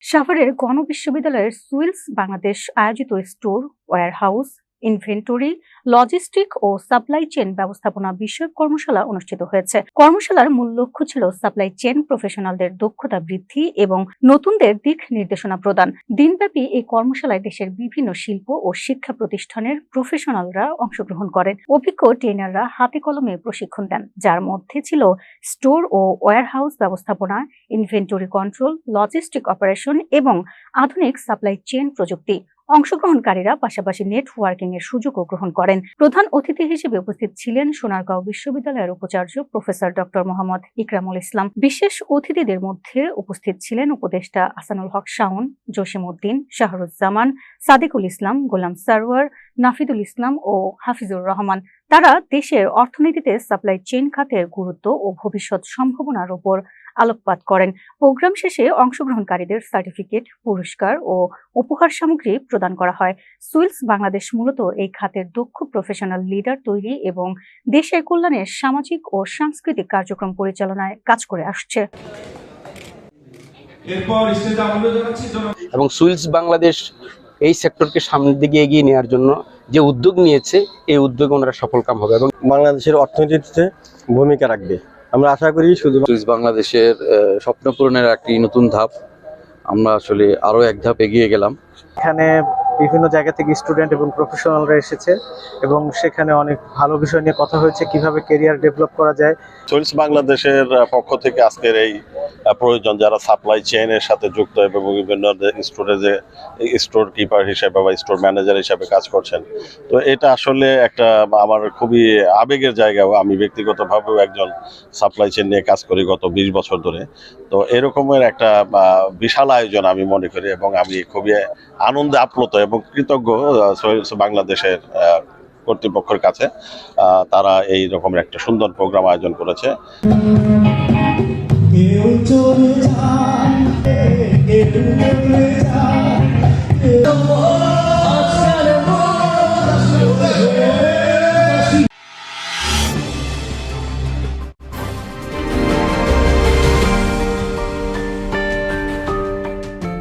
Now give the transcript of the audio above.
সাভারের গণবিশ্ববিদ্যালয়ের সুইলস বাংলাদেশ আয়োজিত store, warehouse, inventory, logistic ও supply chain ব্যবস্থাপনা বিষয়ক কর্মশালা অনুষ্ঠিত হয়েছে। কর্মশালার মূল লক্ষ্য ছিল সাপ্লাই চেইন প্রফেশনালদের দক্ষতা বৃদ্ধি এবং নতুনদের দিক নির্দেশনা প্রদান। দিনব্যাপী এই কর্মশালায় দেশের বিভিন্ন শিল্প ও শিক্ষা প্রতিষ্ঠানের প্রফেশনালরা অংশগ্রহণ করেন। অভিজ্ঞ ট্রেনাররা হাতে কলমে প্রশিক্ষণ দেন, যার মধ্যে ছিল স্টোর ও ওয়্যারহাউস ব্যবস্থাপনা, ইনভেন্টরি কন্ট্রোল, লজিস্টিক অপারেশন এবং আধুনিক সাপ্লাই চেইন প্রযুক্তি। অংশগ্রহণকারীরা পাশাপাশি নেটওয়ার্কিং এর সুযোগও গ্রহণ করেন। প্রধান অতিথি হিসেবে উপস্থিত ছিলেন সোনারগাঁও বিশ্ববিদ্যালয়ের উপাচার্য প্রফেসর ডক্টর মোহাম্মদ ইকরামুল ইসলাম। বিশেষ অতিথিদের মধ্যে উপস্থিত ছিলেন উপদেষ্টা আহসানুল হক শাওন, জসিম উদ্দিন, শাহরুজ্জামান, সাদিকুল ইসলাম, গোলাম সারওয়ার, নাফিদুল ইসলাম ও হাফিজুর রহমান। তারা দেশের অর্থনীতিতে সাপ্লাই চেইন খাতের গুরুত্ব ও ভবিষ্যৎ সম্ভাবনার উপর আলোকপাত করেন। প্রোগ্রাম শেষে অংশগ্রহণকারীদের সার্টিফিকেট, পুরস্কার ও উপহার সামগ্রী প্রদান করা হয়। সুইলস বাংলাদেশ মূলত এই খাতের দক্ষ প্রফেশনাল লিডার তৈরি এবং দেশের কল্যাণে সামাজিক ও সাংস্কৃতিক কার্যক্রম পরিচালনায় কাজ করে আসছে। এবং সুইলস বাংলাদেশ এই সেক্টরকে সামনের দিকে এগিয়ে নেওয়ার জন্য যে উদ্যোগ নিয়েছে, এই উদ্যোগে ওনারা সফলকাম হবে এবং বাংলাদেশের অর্থনীতিতে ভূমিকা রাখবে। আমরা আশা করি শুধু সুইস বাংলাদেশের স্বপ্ন পূরণের একটি নতুন ধাপ। আমরা আসলে আরো এক ধাপ এগিয়ে গেলাম। এখানে বিভিন্ন জায়গা থেকে স্টুডেন্ট এবং প্রফেশনালরা এসেছে এবং সেখানে অনেক ভালো বিষয় নিয়ে কথা হয়েছে, কিভাবে ক্যারিয়ার ডেভেলপ করা যায়। সুইস বাংলাদেশের পক্ষ থেকে আজকের এই প্রয়োজন, যারা সাপ্লাই চেইনের সাথে যুক্ত এবং বিভিন্ন স্টোরেজে স্টোর কিপার হিসেবে বা স্টোর ম্যানেজার হিসেবে কাজ করছেন, তো এটা আসলে একটা আমার খুবই আবেগের জায়গা। আমি ব্যক্তিগতভাবেও একজন সাপ্লাই চেইন নিয়ে কাজ করি গত 20 বছর ধরে। তো এরকমের একটা বিশাল আয়োজন আমি মনে করি এবং আমি খুবই আনন্দে আপ্লুত এবং কৃতজ্ঞ সুইস বাংলাদেশের কর্তৃপক্ষের কাছে। তারা এই রকমের একটা সুন্দর প্রোগ্রাম আয়োজন করেছে।